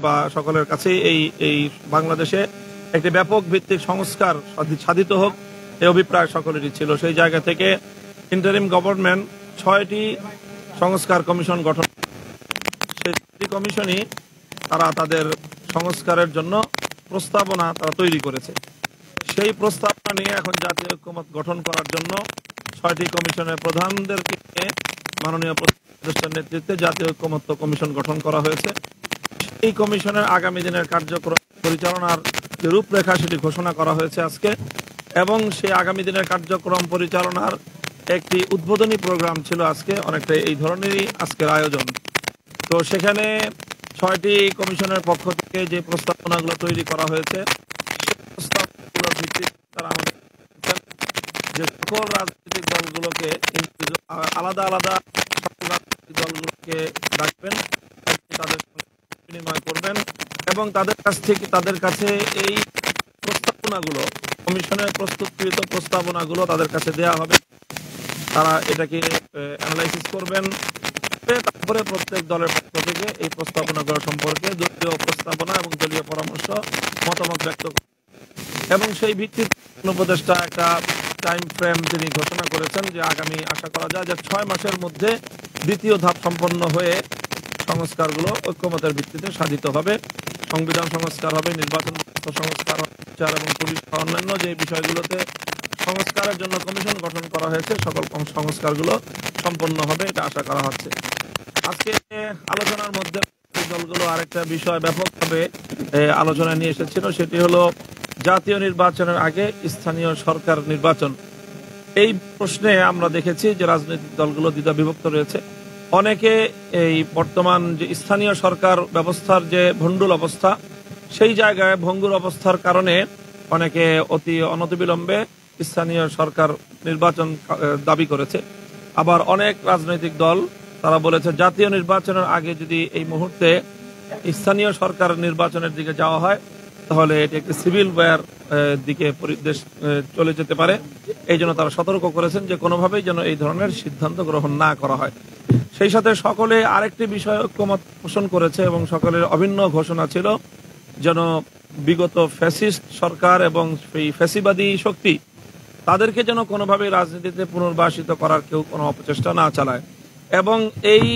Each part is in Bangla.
বা সকলের কাছে এই এই বাংলাদেশে একটি ব্যাপক ভিত্তিক সংস্কার সাধিত হোক এই অভিপ্রায় সকলেরই ছিল। সেই জায়গা থেকে ইন্টারিম গভর্নমেন্ট ৬টি সংস্কার কমিশন গঠন, সেই কমিশনই তারা তাদের সংস্কারের জন্য প্রস্তাবনা তারা তৈরি করেছে। সেই প্রস্তাবনা নিয়ে এখন জাতীয় ঐক্যমত গঠন করার জন্য ৬টি কমিশনের প্রধানদেরকে মাননীয় উপদেষ্টার নেতৃত্বে জাতীয় ঐক্যমত্য কমিশন গঠন করা হয়েছে। এই কমিশনের আগামী দিনের কার্যক্রম পরিচালনার যে রূপরেখা সেটি ঘোষণা করা হয়েছে আজকে, এবং সেই আগামী দিনের কার্যক্রম পরিচালনার একটি উদ্বোধনী প্রোগ্রাম ছিল আজকে, অনেকটা এই ধরনেরই আজকের আয়োজন। তো সেখানে ৬টি কমিশনের পক্ষ থেকে যে প্রস্তাবনাগুলো তৈরি করা হয়েছে সেই প্রস্তাবনাগুলোর ভিত্তিতে তারা আমাদের যে সকল রাজনৈতিক দলগুলোকে আলাদা আলাদা রাজনৈতিক দলগুলোকে ডাকবেন, তাদের বিনিময় করবেন এবং তাদের কাছে এই প্রস্তাবনাগুলো, কমিশনের প্রস্তুতকৃত প্রস্তাবনাগুলো তাদের কাছে দেওয়া হবে। তারা এটাকে অ্যানালাইসিস করবেন, তারপরে প্রত্যেক দলের পক্ষ থেকে এই প্রস্তাবনাগুলো সম্পর্কে দলীয় প্রস্তাবনা এবং দলীয় পরামর্শ মতামত ব্যক্ত করবেন। এবং সেই ভিত্তিতে উপদেষ্টা একটা টাইম ফ্রেম তিনি ঘোষণা করেছেন যে আগামী আশা করা যায় যে ৬ মাসের মধ্যে দ্বিতীয় ধাপ সম্পন্ন হয়ে সংস্কারগুলো ঐক্যমতের ভিত্তিতে সাধিত হবে। সংবিধান সংস্কার হবে, নির্বাচন সংস্কার হবে, বিচার এবং পুলিশ অন্যান্য যে বিষয়গুলোতে সংস্কারের জন্য কমিশন গঠন করা হয়েছে সকল সংস্কারগুলো সম্পন্ন হবে, এটা আশা করা হচ্ছে। আজকে আলোচনার মধ্যে দলগুলো আরেকটা বিষয় ব্যাপকভাবে আলোচনায় নিয়ে এসেছিল, সেটি হলো জাতীয় নির্বাচনের আগে স্থানীয় সরকার নির্বাচন। এই প্রশ্নে আমরা দেখেছি যে রাজনৈতিক দলগুলো দ্বিধা বিভক্ত রয়েছে। অনেকে এই বর্তমান যে স্থানীয় সরকার ব্যবস্থার যে ভণ্ডুল অবস্থা, সেই জায়গায় ভঙ্গুর অবস্থার কারণে অনেকে অতি অনতিবিলম্বে স্থানীয় সরকার নির্বাচন দাবি করেছে। আবার অনেক রাজনৈতিক দল তারা বলেছে জাতীয় নির্বাচনের আগে যদি এই মুহূর্তে স্থানীয় সরকার নির্বাচনের দিকে যাওয়া হয় তাহলে এটি একটি সিভিল ওয়ার দিকে দেশ চলে যেতে পারে। এই জন্য তারা সতর্ক করেছেন যে কোনোভাবেই যেন এই ধরনের সিদ্ধান্ত গ্রহণ না করা হয়। সেই সাথে সকলে আরেকটি বিষয় ঐক্যমত পোষণ করেছে এবং সকলের অভিন্ন ঘোষণা ছিল যেন বিগত ফ্যাসিস্ট সরকার এবং এই ফ্যাসিবাদী শক্তি তাদেরকে যেন কোনোভাবেই রাজনীতিতে পুনর্বাসিত করার কেউ কোনো অপচেষ্টা না চালায়, এবং এই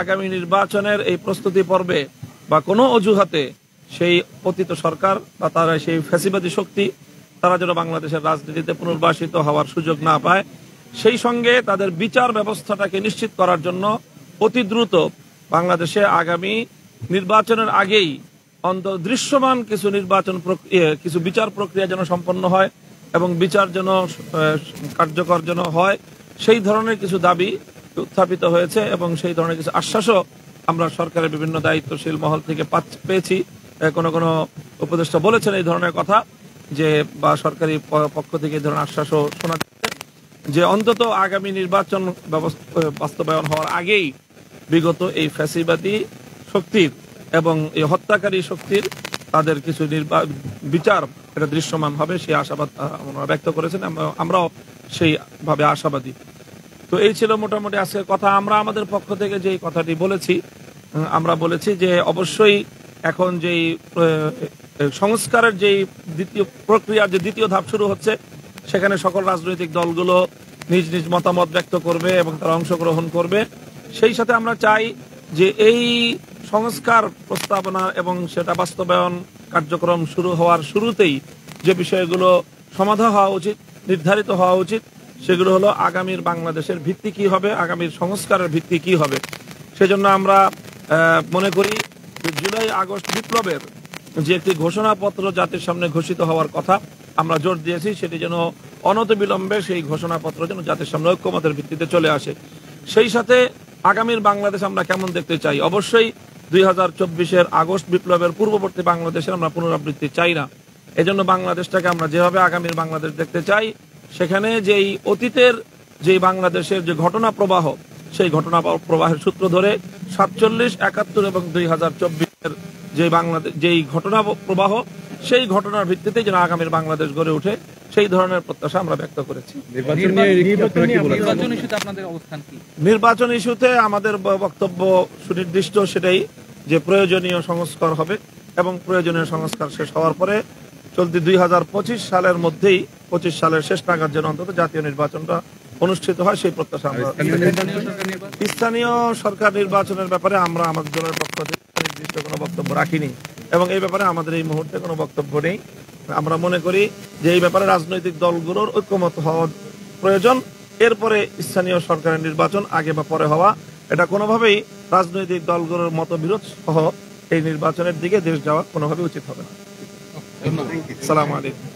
আগামী নির্বাচনের এই প্রস্তুতি পর্বে বা কোনো অজুহাতে সেই পতিত সরকার বা তারা সেই ফ্যাসিবাদী শক্তি তারা যেন বাংলাদেশের রাজনীতিতে পুনর্বাসিত হওয়ার সুযোগ না পায়। সেই সঙ্গে তাদের বিচার ব্যবস্থাটাকে নিশ্চিত করার জন্য অতি দ্রুত বাংলাদেশে আগামী নির্বাচনের আগেই অন্তত দৃশ্যমান কিছু বিচার প্রক্রিয়া যেন সম্পন্ন হয় এবং বিচার যেন কার্যকর যেন হয়, সেই ধরনের কিছু দাবি উত্থাপিত হয়েছে এবং সেই ধরনের কিছু আশ্বাসও আমরা সরকারের বিভিন্ন দায়িত্বশীল মহল থেকে পেয়েছি। কোনো কোনো উপদেষ্টা বলেছেন এই ধরনের কথা, যে বা সরকারি পক্ষ থেকে এই ধরনের আশ্বাসও শোনা যাচ্ছে যে অন্তত আগামী নির্বাচন বাস্তবায়ন হওয়ার আগেই বিগত এই ফ্যাসিবাদী শক্তির এবং এই হত্যাকারী শক্তির তাদের কিছু বিচার এটা দৃশ্যমান হবে, সেই আশাবাদ ওনারা ব্যক্ত করেছেন। আমরাও সেইভাবে আশাবাদী। তো এই ছিল মোটামুটি আজকের কথা। আমরা আমাদের পক্ষ থেকে যেই কথাটি বলেছি, আমরা বলেছি যে অবশ্যই এখন যেই সংস্কারের যেই প্রক্রিয়ার যে দ্বিতীয় ধাপ শুরু হচ্ছে, সেখানে সকল রাজনৈতিক দলগুলো নিজ নিজ মতামত ব্যক্ত করবে এবং তারা অংশগ্রহণ করবে। সেই সাথে আমরা চাই যে এই সংস্কার প্রস্তাবনা এবং সেটা বাস্তবায়ন কার্যক্রম শুরু হওয়ার শুরুতেই যে বিষয়গুলো সমাধান হওয়া উচিত, নির্ধারিত হওয়া উচিত, সেগুলো হলো আগামীর বাংলাদেশের ভিত্তি কি হবে, আগামীর সংস্কারের ভিত্তি কি হবে। সেজন্য আমরা মনে করি যে জুলাই আগস্ট বিপ্লবের যে একটি ঘোষণাপত্র জাতির সামনে ঘোষিত হওয়ার কথা আমরা জোর দিয়েছি, সেটি যেন অনতিবিলম্বে সেই ঘোষণাপত্র যেন জাতির সামনে ঐক্যমতের ভিত্তিতে চলে আসে। সেই সাথে আগামীর বাংলাদেশ আমরা কেমন দেখতে চাই, অবশ্যই 2024-এর আগস্ট বিপ্লবের পূর্ববর্তী বাংলাদেশের আমরা পুনরাবৃত্তি চাই না। এজন্য বাংলাদেশটাকে আমরা যেভাবে আগামীর বাংলাদেশ দেখতে চাই, সেখানে যেই অতীতের যেই বাংলাদেশের যে ঘটনা প্রবাহ, সেই ঘটনা প্রবাহের সূত্র ধরে 47, 71 এবং 2024-এর যেই ঘটনা প্রবাহ, সেই ঘটনার ভিত্তিতে যেন আগামীর বাংলাদেশ গড়ে ওঠে, সেই ধরনের প্রত্যাশা আমরা ব্যক্ত করেছি। নির্বাচন ইস্যুতে আমাদের বক্তব্য সুনির্দিষ্ট, সেটাই যে প্রয়োজনীয় সংস্কার হবে এবং প্রয়োজনীয় সংস্কার শেষ হওয়ার পরে চলতি 2025 সালের মধ্যেই 25 সালের শেষ নাগাদ যেন অন্তত জাতীয় নির্বাচনটা অনুষ্ঠিত হয় সেই প্রত্যাশা আমরা। স্থানীয় সরকার নির্বাচনের ব্যাপারে আমরা আমাদের দলের পক্ষ থেকে নির্দিষ্ট কোনো বক্তব্য রাখিনি এবং এই ব্যাপারে আমাদের এই মুহূর্তে কোনো বক্তব্য নেই। আমরা মনে করি যে এই ব্যাপারে রাজনৈতিক দলগুলোর ঐক্যমত হওয়া প্রয়োজন। এরপরে স্থানীয় সরকারের নির্বাচন আগে বা পরে হওয়া, এটা কোনোভাবেই রাজনৈতিক দলগুলোর মতবিরোধ সহ এই নির্বাচনের দিকে দেশ যাওয়া কোনোভাবে উচিত হবে না। আসসালামু আলাইকুম।